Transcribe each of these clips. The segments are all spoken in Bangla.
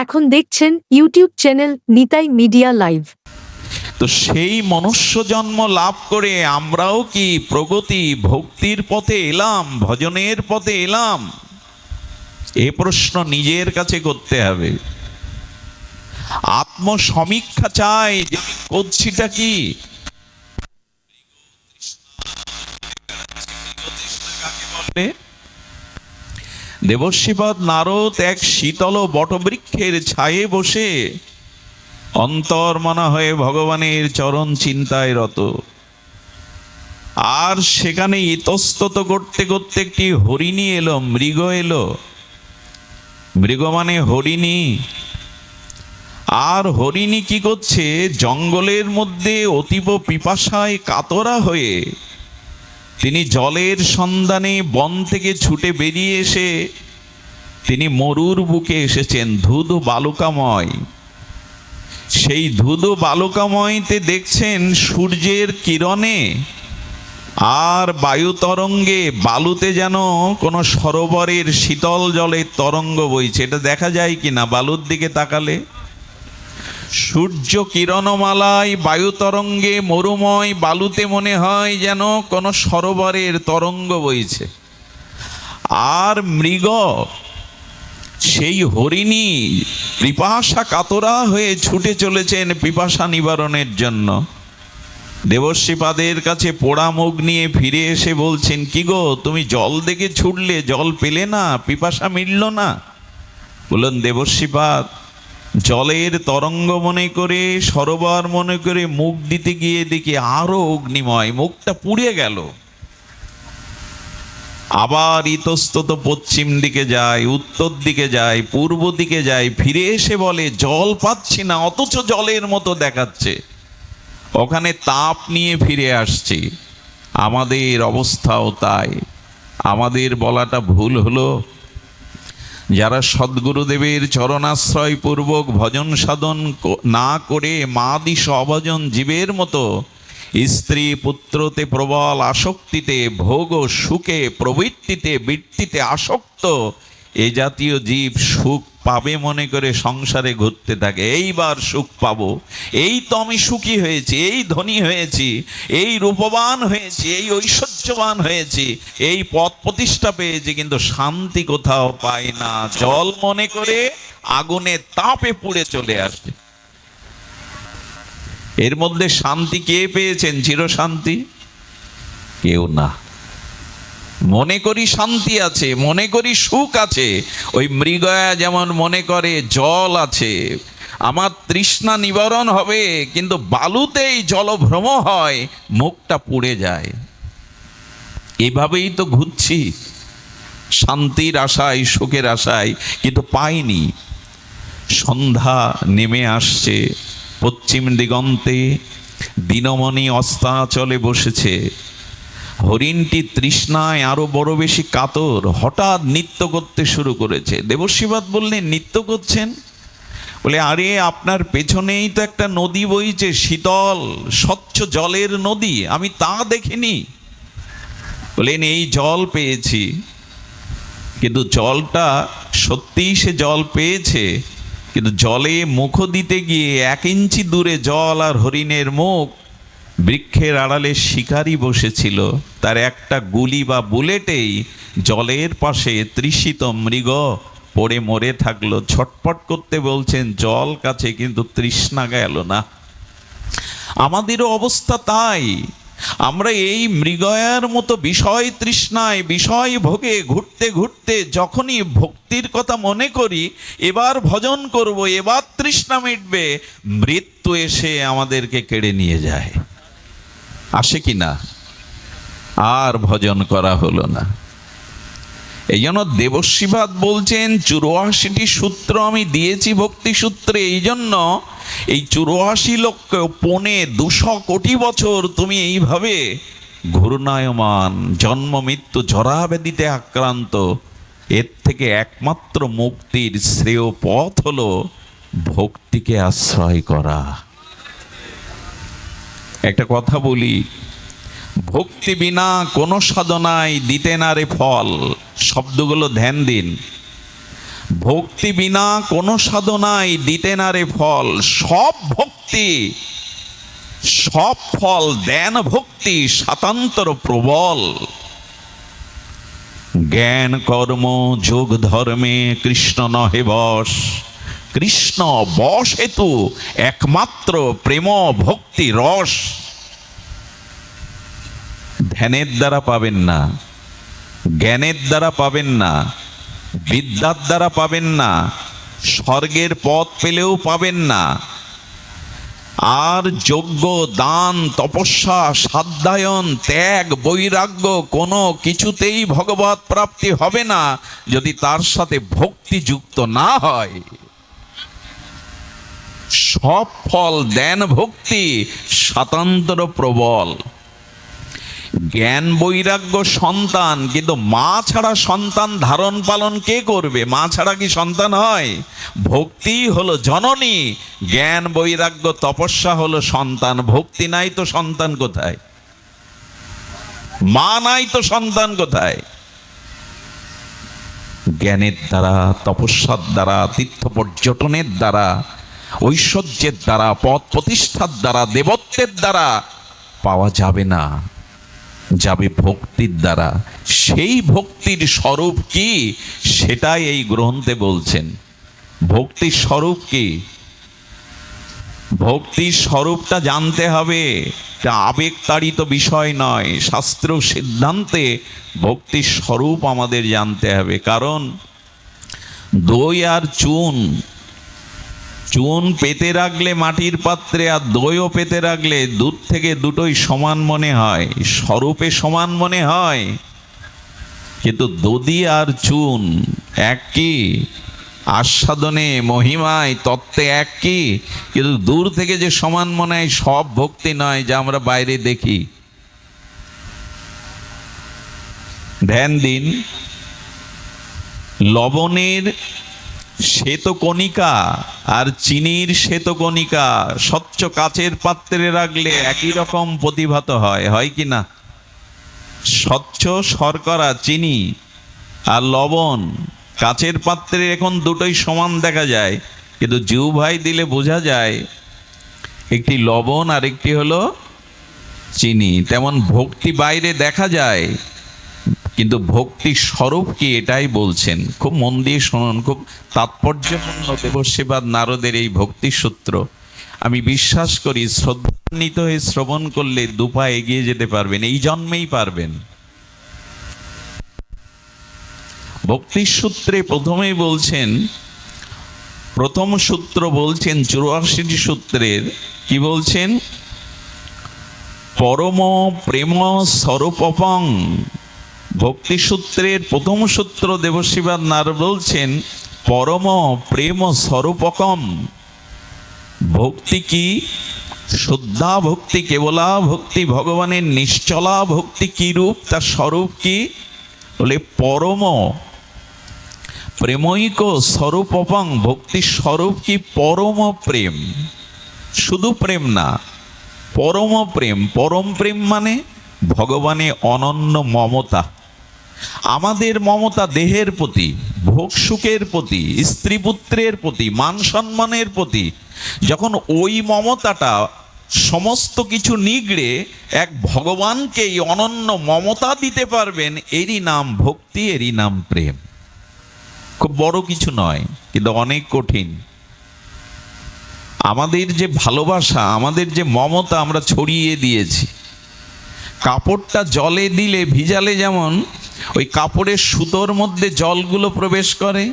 এখন দেখছেন YouTube channel Nitai media live. তো সেই মনুষ্য জন্ম লাভ করে আমরাও কি প্রগতি ভক্তির পথে এলাম, ভজনের পথে এলাম? এ প্রশ্ন নিজের কাছে করতে হবে। আত্মসমীক্ষা চাই যে করছিটা কি। দেবর্ষিপাদ নারদ এক শীতল বটবৃক্ষের ছায়ে বসে অন্তর্মনা হয়ে ভগবানের চরণ চিন্তায় রত। আর সেখানে ইতস্তত করতে করতে একটি হরিণী এলো, মৃগ এলো। মৃগ মানে হরিণী। আর হরিণী কি করছে, জঙ্গলের মধ্যে অতীব পিপাসায় কাতরা হয়ে তিনি জলের সন্ধানে বন থেকে ছুটে বেরিয়ে এসে তিনি মরুর বুকে এসেছেন, ধুধু বালুকাময়। সেই ধুধু বালুকাময়তে দেখছেন সূর্যের কিরণে আর বায়ু তরঙ্গে বালুতে যেন কোনো সরোবরের শীতল জলের তরঙ্গ বইছে। এটা দেখা যায় কিনা বালুর দিকে তাকালে? সূর্য কিরণমালায় বায়ু তরঙ্গে মরুময় বালুতে মনে হয় যেন কোনো সরোবরের তরঙ্গ বইছে। আর মৃগ সেই হরিণী পিপাসা কাতরা হয়ে ছুটে চলেছেন পিপাসা নিবারণের জন্য। দেবর্ষিপাদের কাছে পোড়া মুখ নিয়ে ফিরে এসে বলছেন, কি গো, তুমি জল দেখে ছুটলে, জল পেলে না, পিপাসা মিটল না? বললেন, দেবর্ষিপাদ, জলের তরঙ্গ মনে করে, সরোবর মনে করে মুখ দিতে গিয়ে দেখি আরো অগ্নিময়, মুখটা পুড়ে গেল। আবার ইতস্তত পশ্চিম দিকে যায়, উত্তর দিকে যায়, পূর্ব দিকে যায়, ফিরে এসে বলে জল পাচ্ছি না, অথচ জলের মতো দেখাচ্ছে। ওখানে তাপ নিয়ে ফিরে আসছি। আমাদের অবস্থাও তাই। আমাদের বলাটা ভুল হলো। যারা সদ্গুরুদেবের চরণাশ্রয় পূর্বক ভজন সাধন না করে মাদিস অভজন জীবের মতো স্ত্রী পুত্রতে প্রবল আসক্তিতে, ভোগ ও সুখে প্রবৃত্তিতে বৃত্তিতে আসক্ত এ জাতীয় জীব সুখ পাবে মনে করে সংসারে ঘুরতে থাকে। এইবার সুখ পাবো, এই তো আমি সুখী হয়েছি, এই ধনী হয়েছি, এই রূপবান হয়েছি, এই ঐশ্বর্যবান হয়েছি, এই পদ প্রতিষ্ঠা পেয়েছি, কিন্তু শান্তি কোথাও পাই না। জল মনে করে আগুনে তাপে পুড়ে চলে আসে। এর মধ্যে শান্তি কে পেয়েছেন? চিরশান্তি কেউ না। মনে করি শান্তি আছে, মনে করি সুখ আছে। ওই মৃগয়া যেমন মনে করে জল আছে, আমার তৃষ্ণা নিবারণ হবে, কিন্তু বালুতেই জলভ্রম হয়, মুখটা পুড়ে যায়। এভাবেই তো ঘুরছি শান্তির আশায়, সুখের আশায়, কিন্তু পাইনি। সন্ধ্যা নেমে আসছে, পশ্চিম দিগন্তে দিনমণি অস্তাচলে বসেছে। হরিণটি তৃষ্ণায় আরো বড় বেশি কাতর, হঠাৎ নৃত্য করতে শুরু করেছে। দেবর্ষিপাদ বললেন, নৃত্য করছেন? বলে, আরে আপনার পেছনেই তো একটা নদী বইছে, শীতল স্বচ্ছ জলের নদী, আমি তা দেখিনি। বলেন, এই জল পেয়েছি, কিন্তু জলটা সত্যিই সে জল পেয়েছে, কিন্তু জলে মুখ দিতে গিয়ে 1 ইঞ্চি দূরে জল আর হরিণের মুখ। বৃক্ষের আড়ালে শিকারী বসেছিল, তার একটা গুলি বা বুলেটেই জলের পাশে তৃষিত মৃগ পড়ে মরে থাকলো। ছটপট করতে বলছেন, জল কাছে কিন্তু তৃষ্ণা গেল না। আমাদেরও অবস্থা তাই। আমরা এই মৃগয়ার মতো বিষয় তৃষ্ণায়, বিষয় ভোগে ঘুরতে ঘুরতে যখনই ভক্তির কথা মনে করি, এবার ভজন করব, এবার তৃষ্ণা মিটবে, মৃত্যু এসে আমাদেরকে কেড়ে নিয়ে যায়। আসে কি না? আর ভজন করা হলো না। এই জন্য দেবর্ষিপাদ বলছেন, 84টি সূত্র আমি দিয়েছি ভক্তি সূত্রে। এই জন্য এই 84 লক্ষ 200 কোটি বছর তুমি এইভাবে ঘূর্ণায়মান, জন্ম মৃত্যু জরাব্যাধিতে আক্রান্ত। এর থেকে একমাত্র মুক্তির শ্রেয় পথ হলো ভক্তিকে আশ্রয় করা। একটা কথা বলি, ভক্তি বিনা কোনো সাধনায় দিতে না রে ফল। শব্দগুলো ধ্যান দিন। ভক্তি বিনা কোনো সাধনাই দিতে না রে ফল। সব ভক্তি সব ফল দেন ভক্তি স্বাতন্ত্র প্রবল। জ্ঞান কর্ম যোগ ধর্মে কৃষ্ণ নহে বশ। কৃষ্ণ বশ হেতু একমাত্র প্রেম ভক্তি রস। ধ্যানের দ্বারা পাবেন না, জ্ঞানের দ্বারা পাবেন না, বিদ্যার দ্বারা পাবেন না, স্বর্গের পথ পেলেও পাবেন না। আর যজ্ঞ দান তপস্যা সাধ্যায়ন ত্যাগ বৈরাগ্য কোনো কিছুতেই ভগবৎ প্রাপ্তি হবে না যদি তার সাথে ভক্তি যুক্ত না হয়। সব ফল দেন ভক্তি স্বাতন্ত্র প্রবল। জ্ঞান বৈরাগ্য সন্তান, কিন্তু মা ছাড়া সন্তান ধারণ পালন কে করবে? মা ছাড়া কি সন্তান হয়? ভক্তি হলো জননী, জ্ঞান বৈরাগ্য তপস্যা হলো সন্তান। ভক্তি নাই তো সন্তান কোথায়? মা নাই তো সন্তান কোথায়? জ্ঞানের দ্বারা, তপস্যার দ্বারা, তীর্থ পর্যটনের দ্বারা, ঐশ্বর্যের দ্বারা, পদ প্রতিষ্ঠার দ্বারা, দেবত্বের দ্বারা পাওয়া যাবে না, যাবে ভক্তির দ্বারা। সেই ভক্তির স্বরূপ কি সেটাই এই গ্রন্থে বলছেন। ভক্তির স্বরূপ কি? ভক্তির স্বরূপটা জানতে হবে। এটা আবেগতাড়িত বিষয় নয়, শাস্ত্র সিদ্ধান্তে ভক্তির স্বরূপ আমাদের জানতে হবে। কারণ দই আর চুন, চুন পেতে রাখলে মাটির পাত্রে আর দইও পেতে রাখলে দূর থেকে দুটোই সমান মনে হয়, স্বরূপে সমান মনে হয়, কিন্তু দধি আর চুন এক কি? আস্বাদনে মহিমায় তত্ত্বে এক কি, কিন্তু দূর থেকে যে সমান মনে হয় সব ভক্তি নয় যা আমরা বাইরে দেখি। ধ্যান দিন, লবণের শ্বেতকণিকা আর চিনির শ্বেতকণিকা স্বচ্ছ কাচের পাত্রে রাখলে একই রকম প্রতিভাত হয়, হয় কি না? স্বচ্ছ শর্করা চিনি আর লবণ কাচের পাত্রে এখন দুটোই সমান দেখা যায়, কিন্তু জিহ্বায় দিলে বোঝা যায় একটি লবণ আর একটি হলো চিনি। তেমন ভক্তি বাইরে দেখা যায়, কিন্তু ভক্তি স্বরূপ কি এটাই বলছেন। খুব মন দিয়ে শুনুন, খুব তাৎপর্যপূর্ণ দেবসেবাদ নারদের এই ভক্তি সূত্র। আমি বিশ্বাস করি শ্রদ্ধান্বিত হয়ে শ্রবণ করলে দুপা এগিয়ে যেতে পারবেন, এই জন্মেই পারবেন। ভক্তির সূত্রে প্রথমেই বলছেন, প্রথম সূত্র বলছেন 84টি সূত্রের, কি বলছেন? পরম প্রেম স্বরূপং। ভক্তি সূত্রের প্রথম সূত্র দেবশিবাদ নার বলছেন পরম প্রেম স্বরূপকম। ভক্তি কি? শুদ্ধা ভক্তি, কেবলা ভক্তি, ভগবানের নিশ্চলা ভক্তি কি রূপ, তার স্বরূপ কি? বলে পরম প্রেমৈক স্বরূপং। ভক্তির স্বরূপ কি? পরম প্রেম। শুধু প্রেম না, পরম প্রেম। পরম প্রেম মানে ভগবানের অনন্য মমতা। আমাদের মমতা দেহের প্রতি, ভোগ সুখের প্রতি, স্ত্রী পুত্রের প্রতি, মান সম্মানের প্রতি। যখন ওই মমতাটা সমস্ত কিছু নিগড়ে এক ভগবানকেই অনন্য মমতা দিতে পারবেন, এরই নাম ভক্তি, এরই নাম প্রেম। খুব বড় কিছু নয়, কিন্তু অনেক কঠিন। আমাদের যে ভালোবাসা, আমাদের যে মমতা আমরা ছড়িয়ে দিয়েছি। কাপড়টা জলে দিলে, ভিজালে যেমন ওই কাপড়ের সুতোর মধ্যে জলগুলো প্রবেশ করে,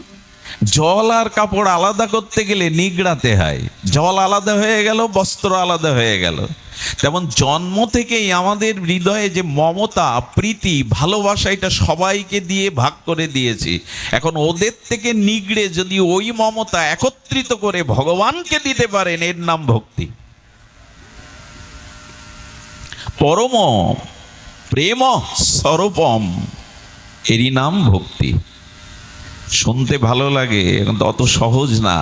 জল আর কাপড় আলাদা করতে গেলে নিগড়াতে হয়। জল আলাদা হয়ে গেল, বস্ত্র আলাদা হয়ে গেল। তেমন জন্ম থেকেই আমাদের হৃদয়ে যে মমতা, প্রীতি, ভালোবাসা, এটা সবাইকে দিয়ে ভাগ করে দিয়েছি। এখন ওদের থেকে নিগড়ে যদি ওই মমতা একত্রিত করে ভগবানকে দিতে পারেন, এর নাম ভক্তি। পরম প্রেম স্বরূপম, এরই নাম ভক্তি। শুনতে ভালো লাগে, কিন্তু অত সহজ না।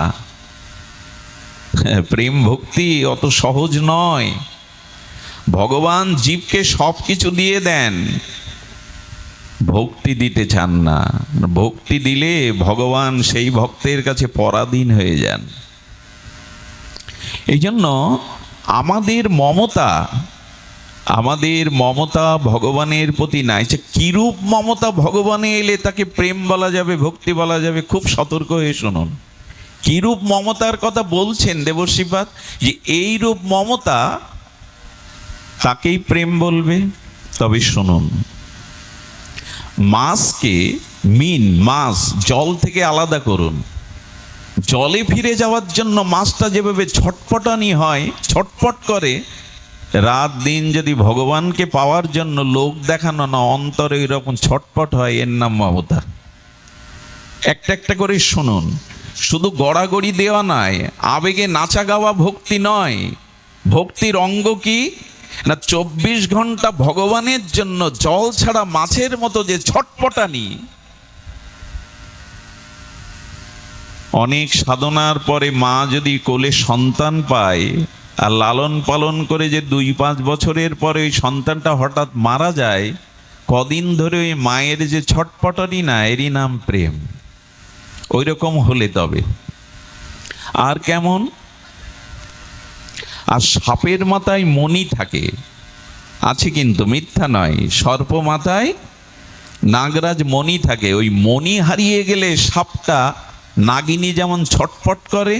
প্রেম ভক্তি অত সহজ নয়। ভগবান জীবকে সব কিছু দিয়ে দেন, ভক্তি দিতে চান না। ভক্তি দিলে ভগবান সেই ভক্তের কাছে পরাধীন হয়ে যান। এই জন্য আমাদের মমতা ভগবানের প্রতি নাই। যে কিরূপ মমতা ভগবানে এলে তাকে প্রেম বলা যাবে, ভক্তি বলা যাবে, খুব সতর্ক হয়ে শুনুন। কিরূপ মমতার কথা বলছেন দেবশ্রীপাদ, যে এই রূপ মমতা তাকেই প্রেম বলবে। তবে শুনুন, মাছকে মাছ জল থেকে আলাদা করুন। জলে ফিরে যাওয়ার জন্য মাছটা যেভাবে ছটপটানি হয়, ছটপট করে, রাত দিন যদি ভগবানকে পাওয়ার জন্য লোক দেখানো না, অন্তরে এরকম ছটপট হয়, এর নাম মমতা। একটা একটা করে শুনুন। শুধু গড়াগড়ি দেওয়া নয়, আবেগে নাচা গাওয়া ভক্তি নয়। ভক্তির অঙ্গ কি না, 24 ঘন্টা ভগবানের জন্য জল ছাড়া মাছের মতো যে ছটপটানি। অনেক সাধনার পরে মা যদি কোলে সন্তান পায় আর লালন পালন করে যে 2-5 বছরের পরে ওই সন্তানটা হঠাৎ মারা যায়, কদিন ধরে ওই মায়ের যে ছটপটানি না, এরই নাম প্রেম। ওই রকম হলে তবে। আর কেমন? আর সাপের মাথায় মণি থাকে, আছে কিন্তু মিথ্যা নয়। সর্প মাথায় নাগরাজ মণি থাকে। ওই মণি হারিয়ে গেলে সাপটা, নাগিনী যেমন ছটপট করে,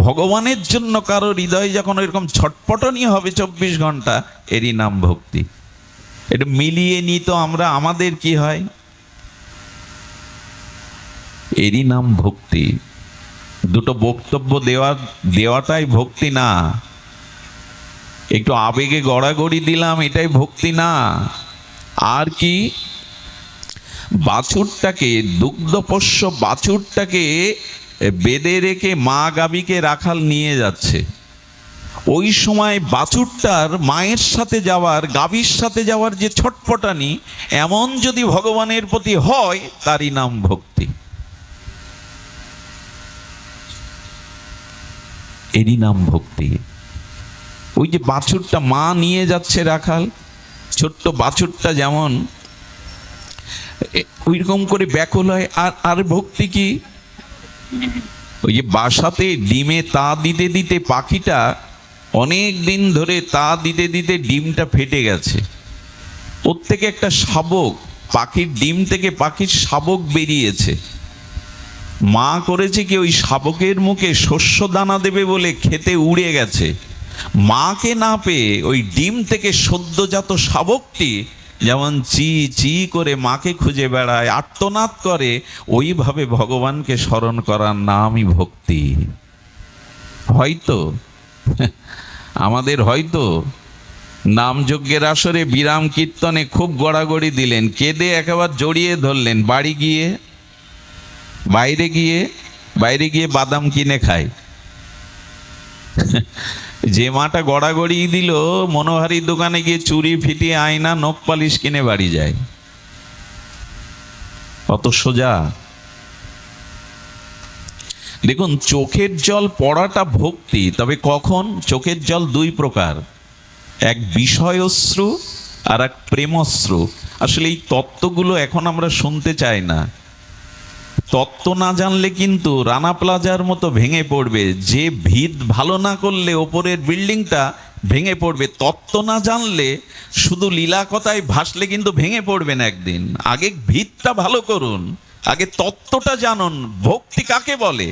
ভগবানের জন্য কারো হৃদয়ে যখন এরকম ছটপটনি হবে 24 ঘন্টা, এরই নাম ভক্তি। এটা মিলিয়ে নি তো আমরা, আমাদের কি হয়, এরই নাম ভক্তি। দুটো বক্তব্য দেওয়াটাই ভক্তি না। একটু আবেগে গড়াগড়ি দিলাম, এটাই ভক্তি না। আর কি, বাছুরটাকে, দুগ্ধপোষ্য বাছুরটাকে বেঁধে রেখে মা গাভীকে রাখাল নিয়ে যাচ্ছে। ওই সময় বাছুরটার মায়ের সাথে যাওয়ার, গাভীর সাথে যাওয়ার যে ছটপটানি, এমন যদি ভগবানের প্রতি হয়, তারই নাম ভক্তি। এরই নাম ভক্তি। ওই যে বাছুরটা মা নিয়ে যাচ্ছে রাখাল, ছোট্ট বাছুরটা যেমন ওইরকম করে ব্যাকুল হয়। আর ভক্তি কি, ওই যে বাসাতে ডিমে তা দিতে দিতে পাখিটা অনেক দিন ধরে তা দিতে দিতে ডিমটা ফেটে গেছে। ওর থেকে একটা শাবক, পাখির ডিম থেকে পাখির শাবক বেরিয়েছে। মা করেছে কি, ওই শাবকের মুখে শস্য দানা দেবে বলে খেতে উড়ে গেছে। মাকে না পেয়ে ওই ডিম থেকে সদ্যজাত শাবকটি যেমন চি চি করে মাকে খুঁজে বেড়ায়, আর্তনাদ করে, ওইভাবে ভগবানকে স্মরণ করার নামই ভক্তি। হয়তো আমাদের হয়তো নামযজ্ঞের আসরে বিরাম কীর্তনে খুব গড়াগড়ি দিলেন, কেঁদে একেবারে জড়িয়ে ধরলেন, বাড়ি গিয়ে বাইরে গিয়ে বাদাম কিনে খায়। যে মাটা গড়াগড়ি দিল, মনোহারীর দোকানে গিয়ে চুরি, ফিটি, আয়না, নখ পালিশ কিনে বাড়ি যায়। অত সোজা? দেখুন, চোখের জল পড়াটা ভক্তি। তবে কখন? চোখের জল 2 প্রকার, এক বিষয়শ্রু আর এক প্রেমশ্রু। আসলে এই তত্ত্বগুলো এখন আমরা শুনতে চাই না। তত্ত্ব না জানলে কিন্তু রানা প্লাজার মতো ভেঙে পড়বে। যে ভিত ভালো না করলে ওপরের বিল্ডিংটা ভেঙে পড়বে। তত্ত্ব না জানলে, শুধু লীলা কথায় ভাসলে কিন্তু ভেঙে পড়বেন একদিন। আগে ভিতটা ভালো করুন, আগে তত্ত্বটা জানুন। ভক্তি কাকে বলে?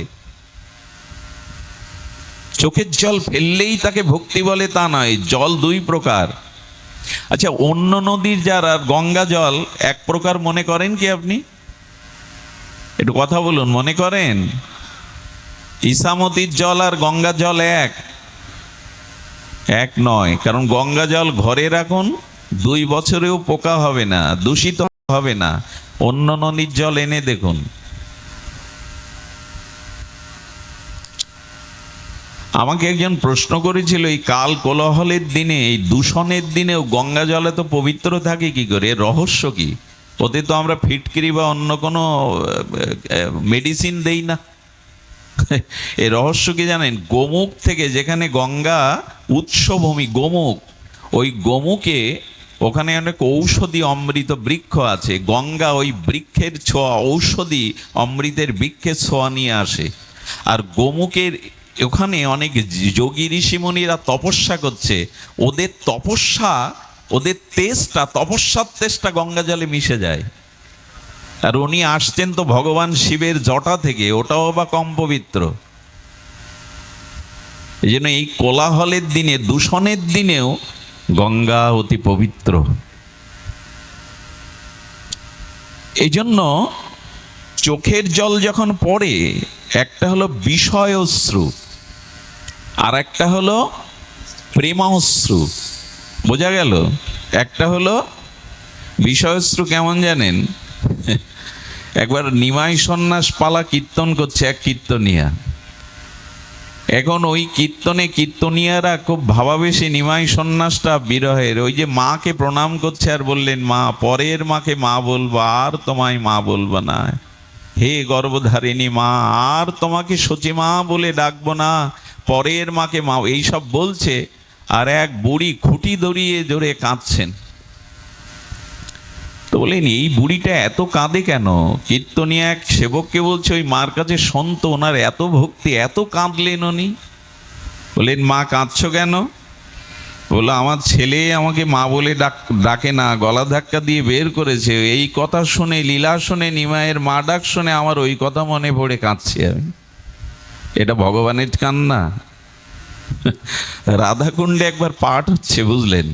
চোখের জল ফেললেই তাকে ভক্তি বলে তা নয়। জল 2 প্রকার। আচ্ছা, অন্য নদীর যারা গঙ্গা জল 1 প্রকার মনে করেন কি আপনি? একটু কথা বলুন, মনে করেন? ইসামতির জল আর গঙ্গা জল এক নয়। কারণ গঙ্গা জল ঘরে রাখুন, 2 বছরেও পোকা হবে না, দূষিত হবে না। অন্য নদীর জল এনে দেখুন। আমাকে একজন প্রশ্ন করেছিল, এই কাল কোলাহলের দিনে, এই দূষণের দিনেও গঙ্গা জল এত পবিত্র থাকে কি করে? রহস্য কি? ওতে তো আমরা ফিটকিরি বা অন্য কোনো মেডিসিন দেই না। এই রহস্য কি জানেন? গোমুখ থেকে, যেখানে গঙ্গা উৎসভূমি গোমুখ, ওই গোমুখে ওখানে অনেক ঔষধি অমৃত বৃক্ষ আছে। গঙ্গা ওই বৃক্ষের ছোঁয়া, ঔষধি অমৃতের বৃক্ষের ছোঁয়া নিয়ে আসে। আর গোমুখের ওখানে অনেক যোগী ঋষিমুনিরা তপস্যা করছে, ওদের তপস্যা, ওদের তেজটা, তপস্যার তেজটা গঙ্গা জলে মিশে যায়। আর উনি আসছেন তো ভগবান শিবের জটা থেকে, ওটাও বা কম পবিত্র। এই জন্য এই কোলাহলের দিনে, দূষণের দিনেও গঙ্গা অতি পবিত্র। এই জন্য চোখের জল যখন পড়ে, একটা হলো বিষয় অশ্রু, আর একটা হলো প্রেমাশ্রু। বোঝা গেল? একটা হলো বিষয়শ্রু, কেমন জানেন? একবার নিমাই সন্ন্যাস পালা কীর্তন করছে এক কীর্তনিয়া। এখন ওই কীর্তনিয়ারা খুব ভাবাবেশী, নিমাই সন্ন্যাসটা বিরহের, ওই যে মাকে প্রণাম করছে আর বললেন, মা, পরের মাকে মা বলবা, আর তোমায় মা বলবা না। হে গর্ভধারিণী মা, আর তোমাকে সচি মা বলে ডাকবো না, পরের মাকে মা, এইসব বলছে। আর এক বুড়ি খুঁটি দড়িয়ে জোরে কাঁদছেন। তো বলেন, এই বুড়িটা এত কাঁদে কেন? কীর্তনিয়া এক সেবককে বলছে, ওই মার কাছে সন্ত, ওনার এত ভক্তি, এত কাঁদলেন উনি। বললেন, মা কাঁদছো কেন? বললো, আমার ছেলে আমাকে মা বলে ডাকে না, গলা ধাক্কা দিয়ে বের করেছে। এই কথা শুনে, লীলা শুনে, নিমাইয়ের মা ডাক শুনে আমার ওই কথা মনে পড়ে কাঁদছি আমি। এটা ভগবানের কান্না? রাধাকুণ্ডে একবার পাঠ হচ্ছে, বুঝলেন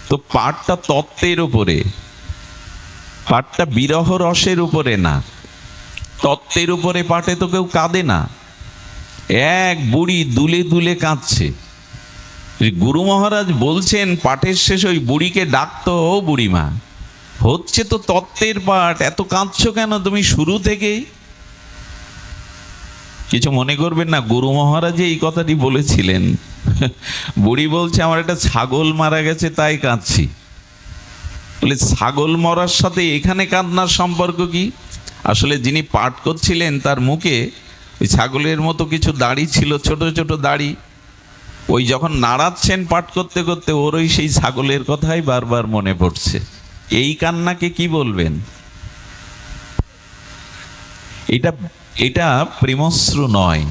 তো? পাঠটা তত্ত্বের উপরে, পাঠটা বিরহ রসের উপরে না, তত্ত্বের উপরে পাঠে তো কেউ কাঁদে না। এক বুড়ি দুলে দুলে কাঁদছে। গুরু মহারাজ বলছেন পাঠের শেষে ওই বুড়িকে ডাকতো, ও বুড়িমা, হচ্ছে তো তত্ত্বের পাঠ, এত কাঁদছো কেন তুমি শুরু থেকেই? কিছু মনে করবেন না, গুরু মহারাজ এই কথাটি বলেছিলেন। বুড়ি বলছে, আমার একটা ছাগল মারা গেছে তাই কাঁদছি। বলে, ছাগল মরার সাথে এখানে কান্নার সম্পর্ক কি? আসলে যিনি পাঠ করছিলেন তার মুখে ওই ছাগলের মতো কিছু দাড়ি ছিল, ছোট ছোট দাড়ি। ওই যখন নাড়াচ্ছেন পাঠ করতে করতে, ওর ওই সেই ছাগলের কথাই বারবার মনে পড়ছে। এই কান্নাকে কি বলবেন? এটা প্রেমশ্রু নয়,